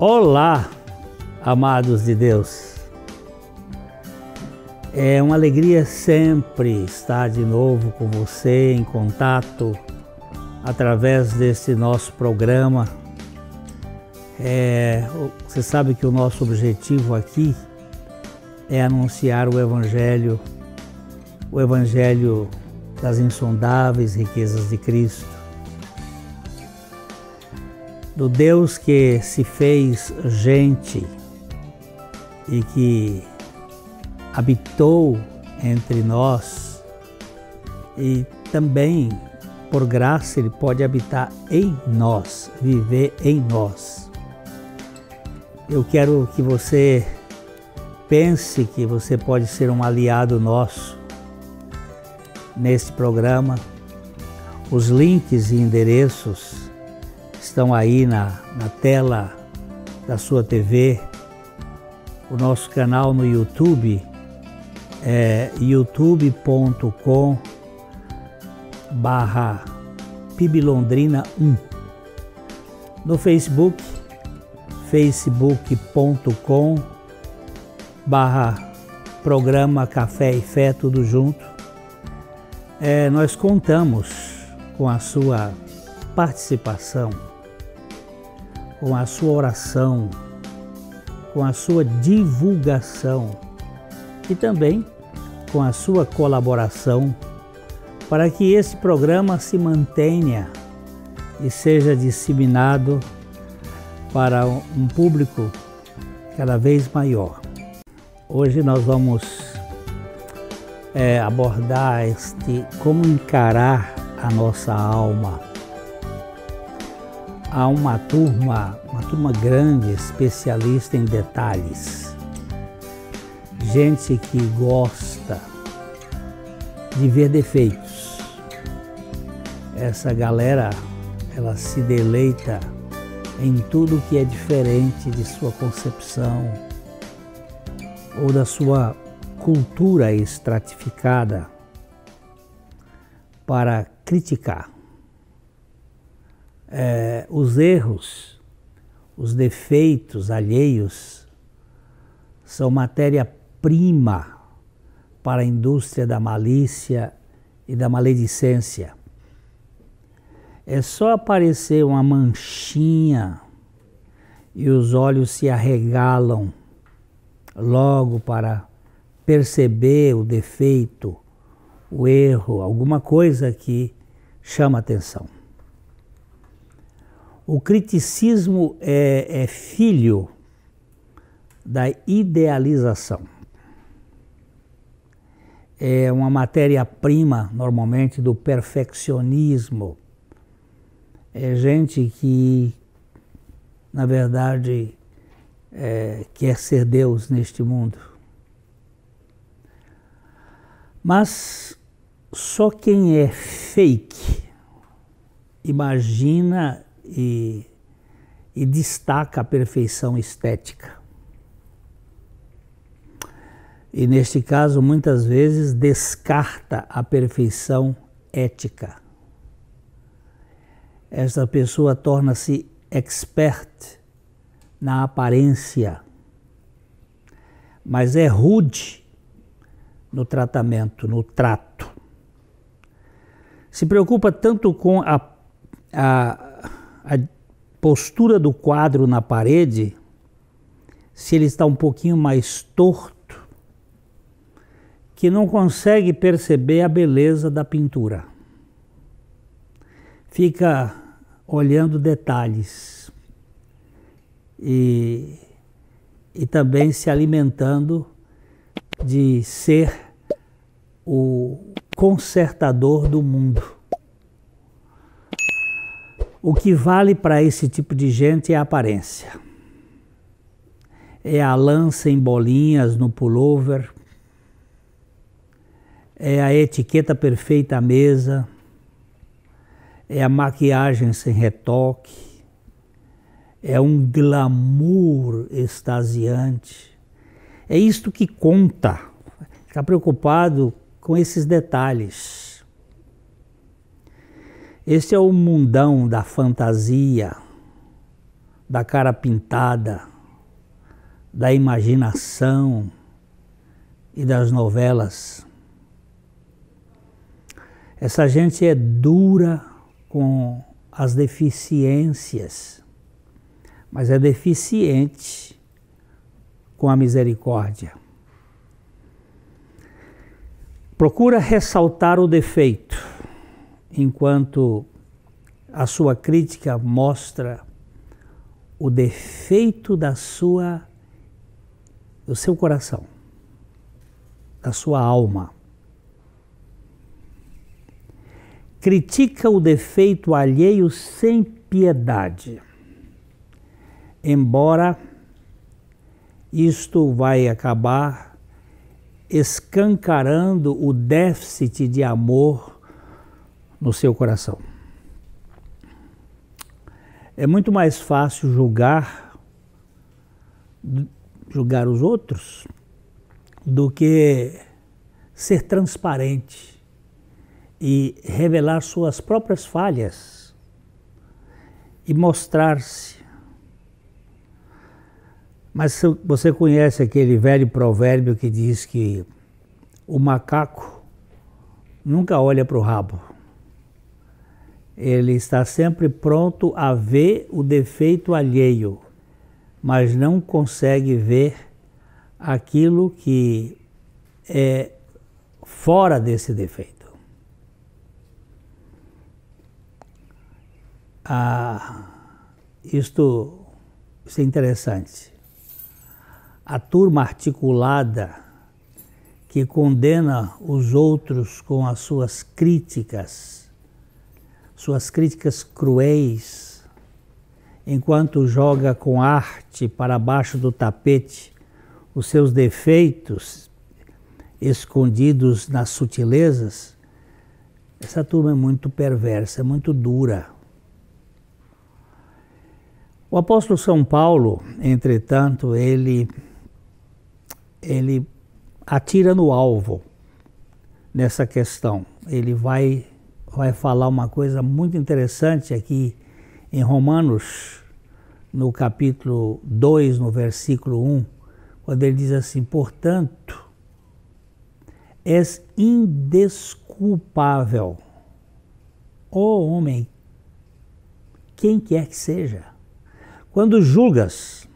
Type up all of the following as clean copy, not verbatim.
Olá, amados de Deus. É uma alegria sempre estar de novo com você em contato através desse nosso programa. Você sabe que o nosso objetivo aqui é anunciar o Evangelho das insondáveis riquezas de Cristo, do Deus que se fez gente e que habitou entre nós, e também, por graça, Ele pode habitar em nós, viver em nós. Eu quero que você pense que você pode ser um aliado nosso neste programa. Os links e endereços estão aí na tela da sua TV. O nosso canal no YouTube é youtube.com/PIBLondrina1. No Facebook, facebook.com/programa Café e Fé, tudo junto. Nós contamos com a sua participação, com a sua oração, com a sua divulgação e também com a sua colaboração para que esse programa se mantenha e seja disseminado para um público cada vez maior. Hoje nós vamos abordar como encarar a nossa alma. Há uma turma grande, especialista em detalhes. Gente que gosta de ver defeitos. Essa galera, ela se deleita em tudo que é diferente de sua concepção ou da sua cultura estratificada para criticar. Os erros, os defeitos alheios são matéria-prima para a indústria da malícia e da maledicência. É só aparecer uma manchinha e os olhos se arregalam logo para perceber o defeito, o erro, alguma coisa que chama atenção. O criticismo é filho da idealização. É uma matéria-prima, normalmente, do perfeccionismo. É gente que, na verdade, quer ser Deus neste mundo. Mas só quem é fake imagina e destaca a perfeição estética. E neste caso, muitas vezes, descarta a perfeição ética. Esta pessoa torna-se expert na aparência, mas é rude no tratamento, no trato. Se preocupa tanto com a postura do quadro na parede, se ele está um pouquinho mais torto, que não consegue perceber a beleza da pintura. Fica olhando detalhes e também se alimentando de ser o consertador do mundo. O que vale para esse tipo de gente é a aparência. É a lança em bolinhas no pullover, é a etiqueta perfeita à mesa, é a maquiagem sem retoque, é um glamour extasiante. É isto que conta. Ficar preocupado com esses detalhes. Este é o mundão da fantasia, da cara pintada, da imaginação e das novelas. Essa gente é dura com as deficiências, mas é deficiente com a misericórdia. Procura ressaltar o defeito, enquanto a sua crítica mostra o defeito do seu coração, da sua alma. Critica o defeito alheio sem piedade, embora isto vai acabar escancarando o déficit de amor no seu coração. É muito mais fácil julgar os outros do que ser transparente e revelar suas próprias falhas e mostrar-se. Mas você conhece aquele velho provérbio que diz que o macaco nunca olha para o rabo. Ele está sempre pronto a ver o defeito alheio, mas não consegue ver aquilo que é fora desse defeito. Isso é interessante. A turma articulada que condena os outros com as suas críticas cruéis, enquanto joga com arte para baixo do tapete os seus defeitos escondidos nas sutilezas, essa turma é muito perversa, é muito dura. O apóstolo São Paulo, entretanto, ele atira no alvo nessa questão. Ele vai falar uma coisa muito interessante aqui em Romanos, no capítulo 2, no versículo 1, quando ele diz assim: portanto, és indesculpável, ó homem, quem quer que seja, quando julgas,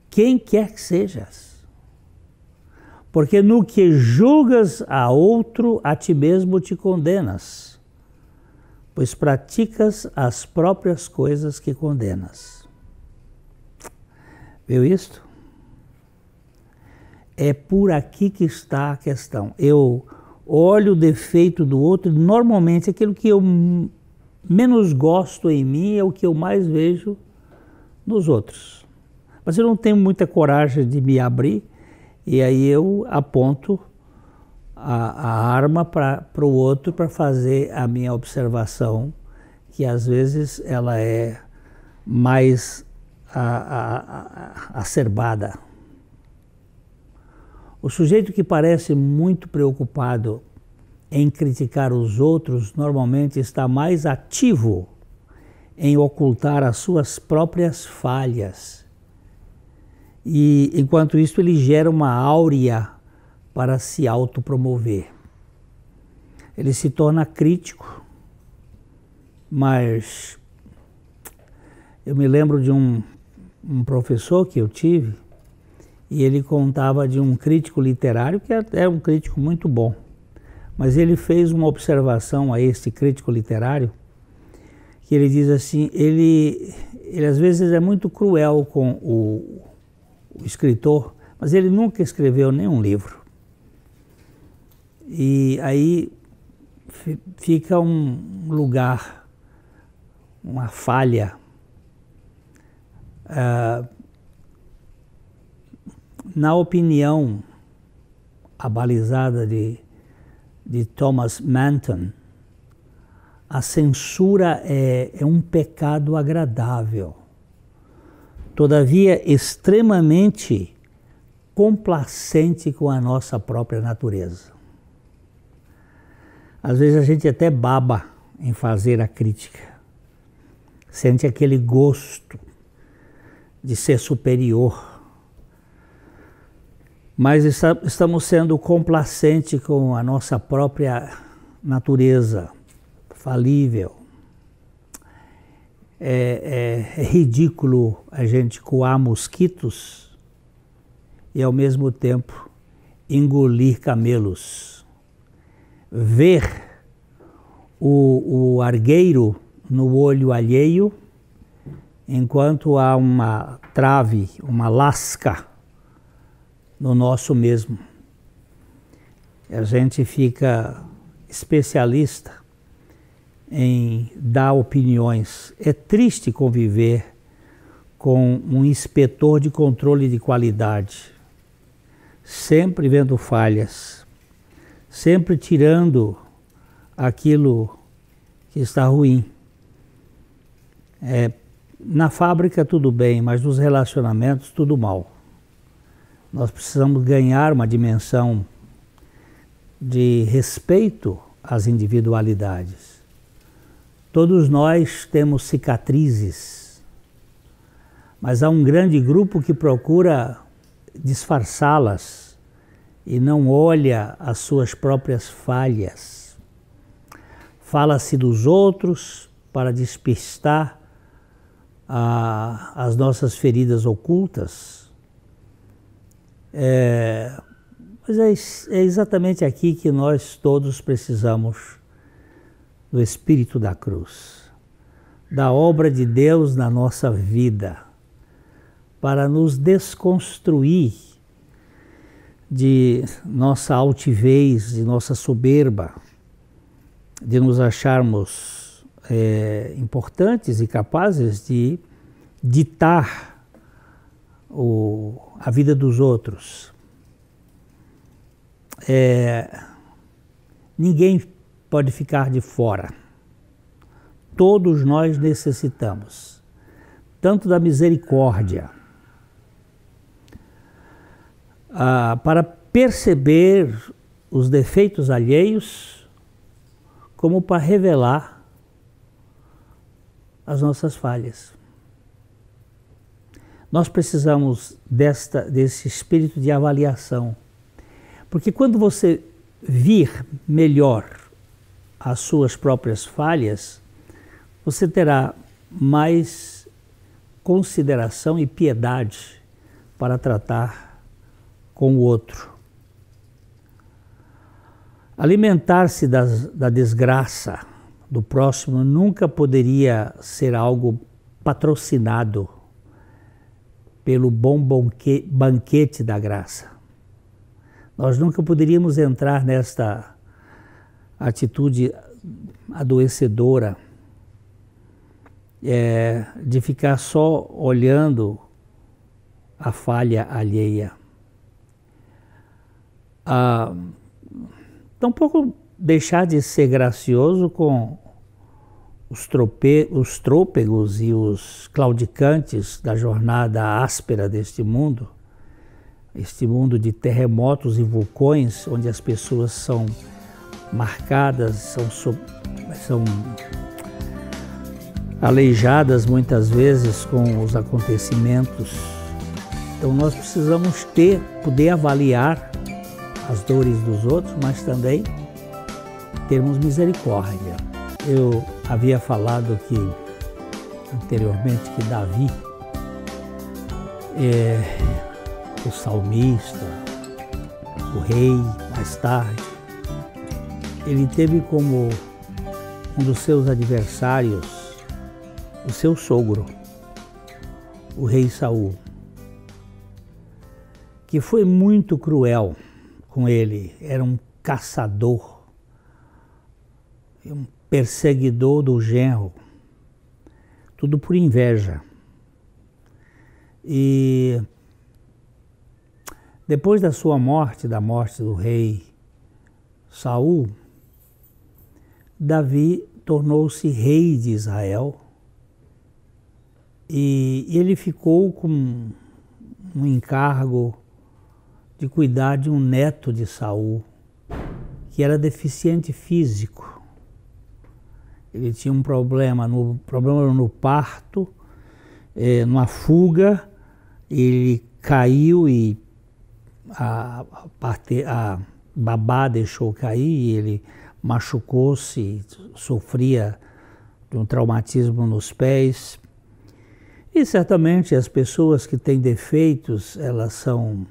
quem quer que sejas, porque no que julgas a outro, a ti mesmo te condenas, pois praticas as próprias coisas que condenas. Viu isto? É por aqui que está a questão. Eu olho o defeito do outro, normalmente aquilo que eu menos gosto em mim é o que eu mais vejo nos outros. Mas eu não tenho muita coragem de me abrir, e aí eu aponto a arma para o outro para fazer a minha observação, que às vezes ela é mais acerbada. O sujeito que parece muito preocupado em criticar os outros normalmente está mais ativo em ocultar as suas próprias falhas. E enquanto isso ele gera uma áurea para se autopromover. Ele se torna crítico, mas eu me lembro de um professor que eu tive, e ele contava de um crítico literário que era um crítico muito bom. Mas ele fez uma observação a este crítico literário, que ele diz assim, ele às vezes é muito cruel com o escritor, mas ele nunca escreveu nenhum livro. E aí fica um lugar, uma falha na opinião abalizada de Thomas Manton. A censura é um pecado agradável, todavia extremamente complacente com a nossa própria natureza. Às vezes a gente até baba em fazer a crítica. sente aquele gosto de ser superior. Mas estamos sendo complacentes com a nossa própria natureza falível. É ridículo a gente coar mosquitos e ao mesmo tempo engolir camelos. Ver o argueiro no olho alheio, enquanto há uma trave, uma lasca no nosso mesmo. A gente fica especialista em dar opiniões. É triste conviver com um inspetor de controle de qualidade, sempre vendo falhas, sempre tirando aquilo que está ruim. Na fábrica tudo bem, mas nos relacionamentos tudo mal. Nós precisamos ganhar uma dimensão de respeito às individualidades. Todos nós temos cicatrizes, mas há um grande grupo que procura disfarçá-las e não olha as suas próprias falhas. Fala-se dos outros para despistar as nossas feridas ocultas. Mas é exatamente aqui que nós todos precisamos do Espírito da cruz, da obra de Deus na nossa vida, para nos desconstruir de nossa altivez, de nossa soberba, de nos acharmos importantes e capazes de ditar a vida dos outros. Ninguém pode ficar de fora. Todos nós necessitamos, tanto da misericórdia, para perceber os defeitos alheios, como para revelar as nossas falhas. Nós precisamos desse espírito de avaliação, porque quando você vir melhor as suas próprias falhas, você terá mais consideração e piedade para tratar com o outro. Alimentar-se da desgraça do próximo nunca poderia ser algo patrocinado pelo bom banquete da graça. Nós nunca poderíamos entrar nesta atitude adoecedora de ficar só olhando a falha alheia. Tampouco deixar de ser gracioso com os trôpegos e os claudicantes da jornada áspera deste mundo, este mundo de terremotos e vulcões, onde as pessoas são marcadas, são aleijadas muitas vezes com os acontecimentos. Então nós precisamos poder avaliar as dores dos outros, mas também termos misericórdia. Eu havia falado anteriormente que Davi, o salmista, o rei, mais tarde, ele teve como um dos seus adversários o seu sogro, o rei Saul, que foi muito cruel com ele. Era um caçador, um perseguidor do genro, tudo por inveja. E depois da sua morte, da morte do rei Saul, Davi tornou-se rei de Israel e ele ficou com um encargo de cuidar de um neto de Saul, que era deficiente físico. Ele tinha um problema no parto, numa fuga, ele caiu e a babá deixou cair e ele machucou-se, sofria de um traumatismo nos pés. E certamente as pessoas que têm defeitos, elas são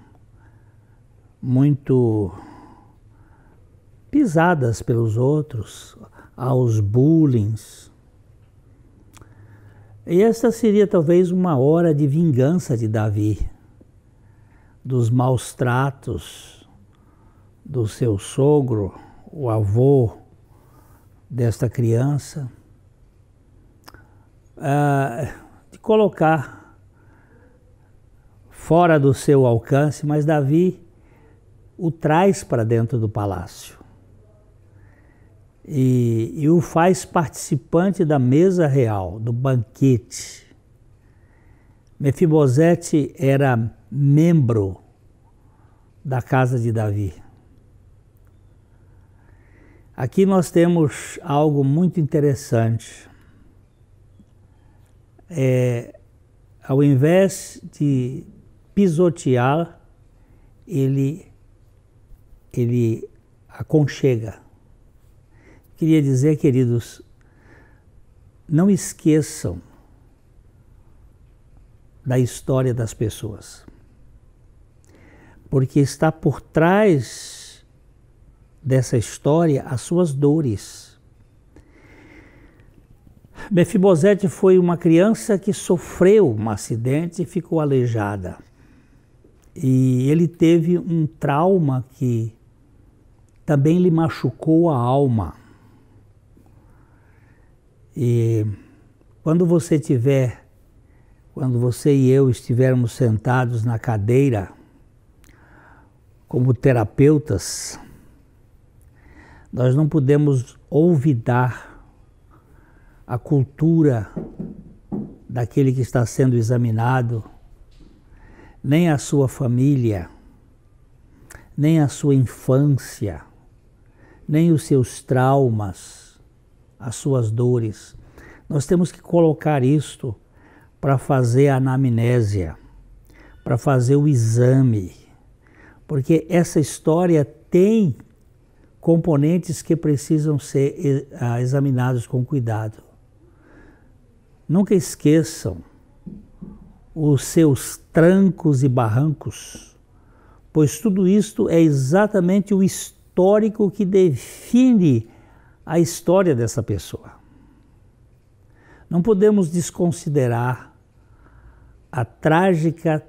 muito pisadas pelos outros, aos bullings. E esta seria talvez uma hora de vingança de Davi, dos maus tratos do seu sogro, o avô desta criança, de colocar fora do seu alcance, mas Davi o traz para dentro do palácio e o faz participante da mesa real, do banquete. Mefibosete era membro da casa de Davi. Aqui nós temos algo muito interessante. Ao invés de pisotear, ele aconchega. Queria dizer, queridos, não esqueçam da história das pessoas, porque está por trás dessa história as suas dores. Mefibosete foi uma criança que sofreu um acidente e ficou aleijada. E ele teve um trauma que também lhe machucou a alma. E quando você e eu estivermos sentados na cadeira como terapeutas, nós não podemos olvidar a cultura daquele que está sendo examinado, nem a sua família, nem a sua infância, nem os seus traumas, as suas dores. Nós temos que colocar isto para fazer a anamnésia, para fazer o exame, porque essa história tem componentes que precisam ser examinados com cuidado. Nunca esqueçam os seus trancos e barrancos, pois tudo isto é exatamente o histórico que define a história dessa pessoa. Não podemos desconsiderar a trágica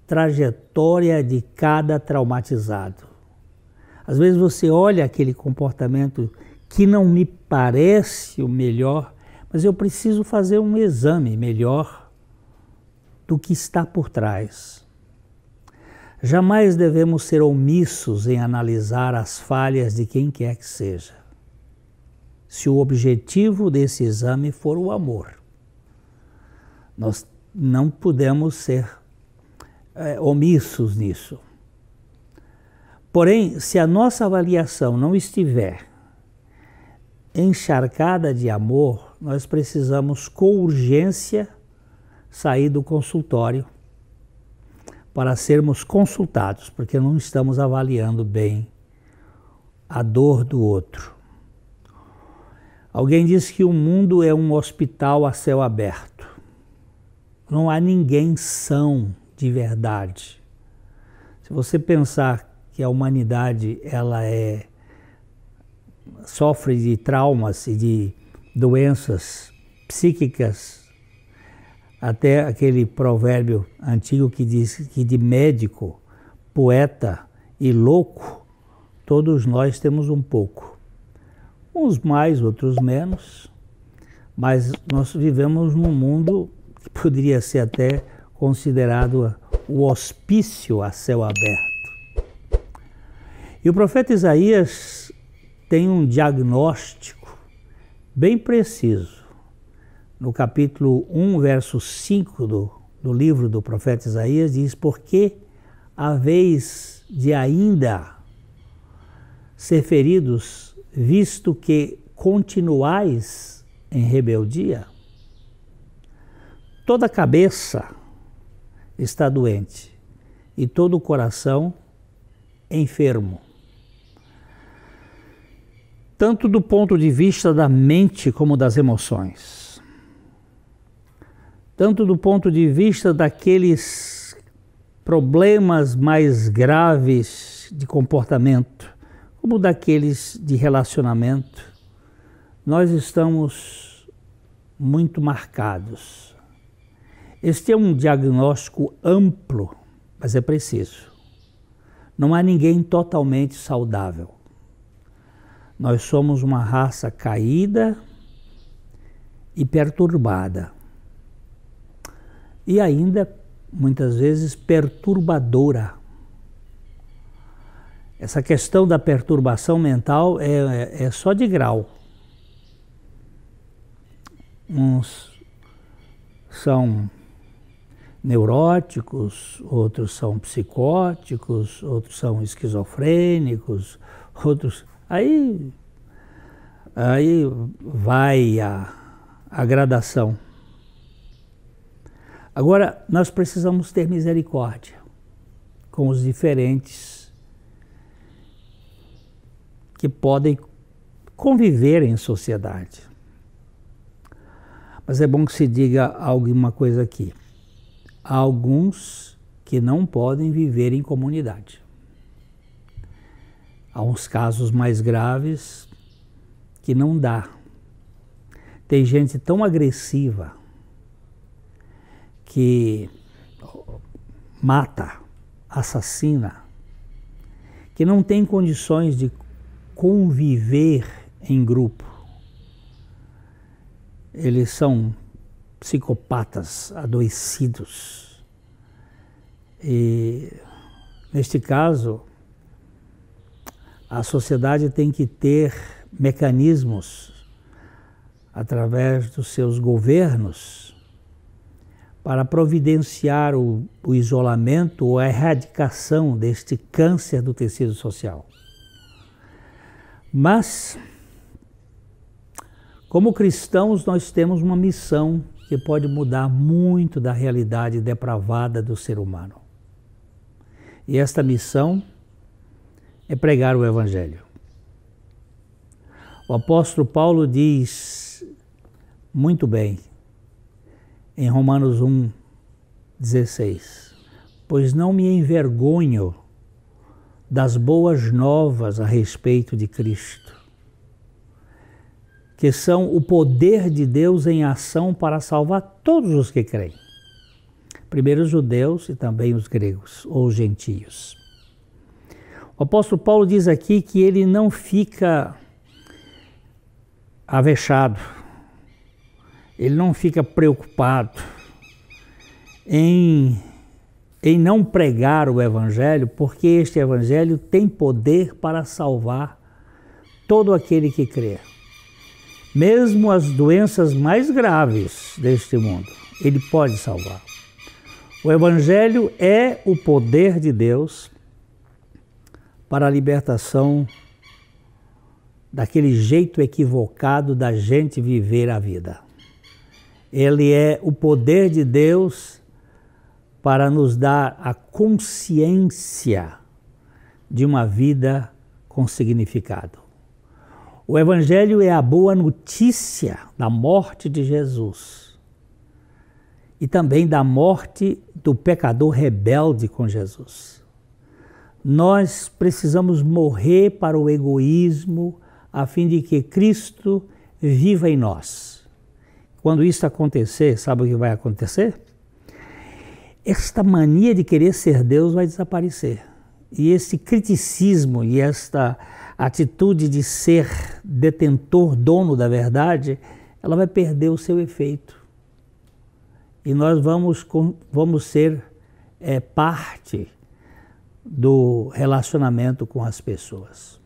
trajetória de cada traumatizado. Às vezes você olha aquele comportamento que não me parece o melhor, mas eu preciso fazer um exame melhor do que está por trás. Jamais devemos ser omissos em analisar as falhas de quem quer que seja, se o objetivo desse exame for o amor. Nós não podemos ser omissos nisso. Porém, se a nossa avaliação não estiver encharcada de amor, nós precisamos com urgência sair do consultório para sermos consultados, porque não estamos avaliando bem a dor do outro. Alguém disse que o mundo é um hospital a céu aberto. Não há ninguém são de verdade. Se você pensar que a humanidade sofre de traumas e de doenças psíquicas, até aquele provérbio antigo que diz que de médico, poeta e louco, todos nós temos um pouco. Uns mais, outros menos, mas nós vivemos num mundo que poderia ser até considerado o hospício a céu aberto. E o profeta Isaías tem um diagnóstico bem preciso. No capítulo 1, verso 5 do livro do profeta Isaías, diz: porque haveis de ainda ser feridos, visto que continuais em rebeldia? Toda a cabeça está doente e todo o coração enfermo. Tanto do ponto de vista da mente como das emoções. Tanto do ponto de vista daqueles problemas mais graves de comportamento, como daqueles de relacionamento, nós estamos muito marcados. Este é um diagnóstico amplo, mas é preciso. Não há ninguém totalmente saudável. Nós somos uma raça caída e perturbada. E ainda, muitas vezes, perturbadora. Essa questão da perturbação mental é só de grau. Uns são neuróticos, outros são psicóticos, outros são esquizofrênicos, outros... Aí vai a gradação. Agora, nós precisamos ter misericórdia com os diferentes que podem conviver em sociedade. Mas é bom que se diga alguma coisa aqui. Há alguns que não podem viver em comunidade. Há uns casos mais graves que não dá. Tem gente tão agressiva que mata, assassina, que não tem condições de conviver em grupo. Eles são psicopatas adoecidos. E, neste caso, a sociedade tem que ter mecanismos, através dos seus governos, para providenciar o isolamento ou a erradicação deste câncer do tecido social. Mas, como cristãos, nós temos uma missão que pode mudar muito da realidade depravada do ser humano. E esta missão é pregar o Evangelho. O apóstolo Paulo diz muito bem, em Romanos 1,16, pois não me envergonho das boas novas a respeito de Cristo, que são o poder de Deus em ação para salvar todos os que creem. Primeiro os judeus e também os gregos, ou os gentios. O apóstolo Paulo diz aqui que ele não fica avexado, ele não fica preocupado em não pregar o Evangelho, porque este Evangelho tem poder para salvar todo aquele que crê. Mesmo as doenças mais graves deste mundo, ele pode salvar. O Evangelho é o poder de Deus para a libertação daquele jeito equivocado da gente viver a vida. Ele é o poder de Deus para nos dar a consciência de uma vida com significado. O Evangelho é a boa notícia da morte de Jesus e também da morte do pecador rebelde com Jesus. Nós precisamos morrer para o egoísmo a fim de que Cristo viva em nós. Quando isso acontecer, sabe o que vai acontecer? Esta mania de querer ser Deus vai desaparecer. E esse criticismo e esta atitude de ser detentor, dono da verdade, ela vai perder o seu efeito. E nós vamos ser parte do relacionamento com as pessoas.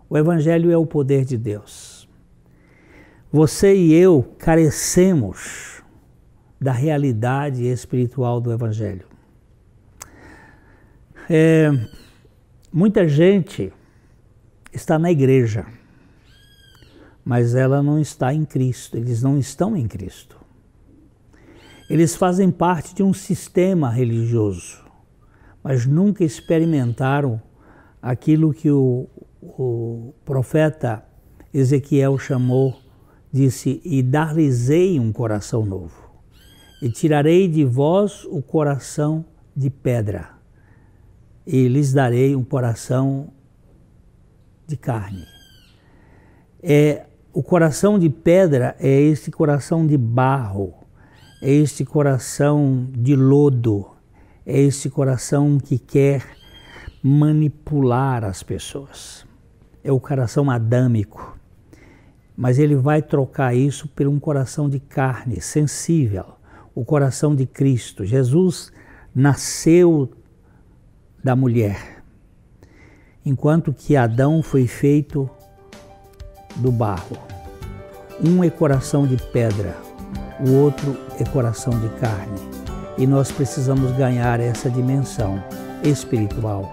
O Evangelho é o poder de Deus. Você e eu carecemos da realidade espiritual do Evangelho. Muita gente está na igreja, mas ela não está em Cristo, eles não estão em Cristo. Eles fazem parte de um sistema religioso, mas nunca experimentaram aquilo que o profeta Ezequiel chamou, disse, e dar-lhes-ei um coração novo, e tirarei de vós o coração de pedra, e lhes darei um coração de carne. O coração de pedra é este coração de barro, é este coração de lodo, é este coração que quer manipular as pessoas. É o coração adâmico, mas ele vai trocar isso por um coração de carne, sensível, o coração de Cristo. Jesus nasceu da mulher, enquanto que Adão foi feito do barro. Um é coração de pedra, o outro é coração de carne. E nós precisamos ganhar essa dimensão espiritual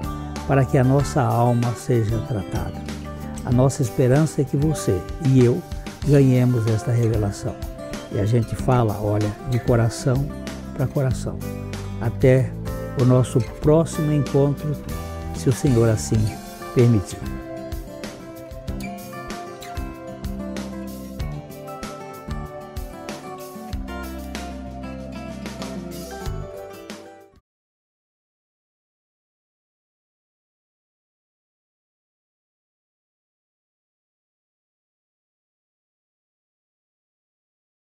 para que a nossa alma seja tratada. A nossa esperança é que você e eu ganhemos esta revelação. E a gente fala, olha, de coração para coração. Até o nosso próximo encontro, se o Senhor assim permitir.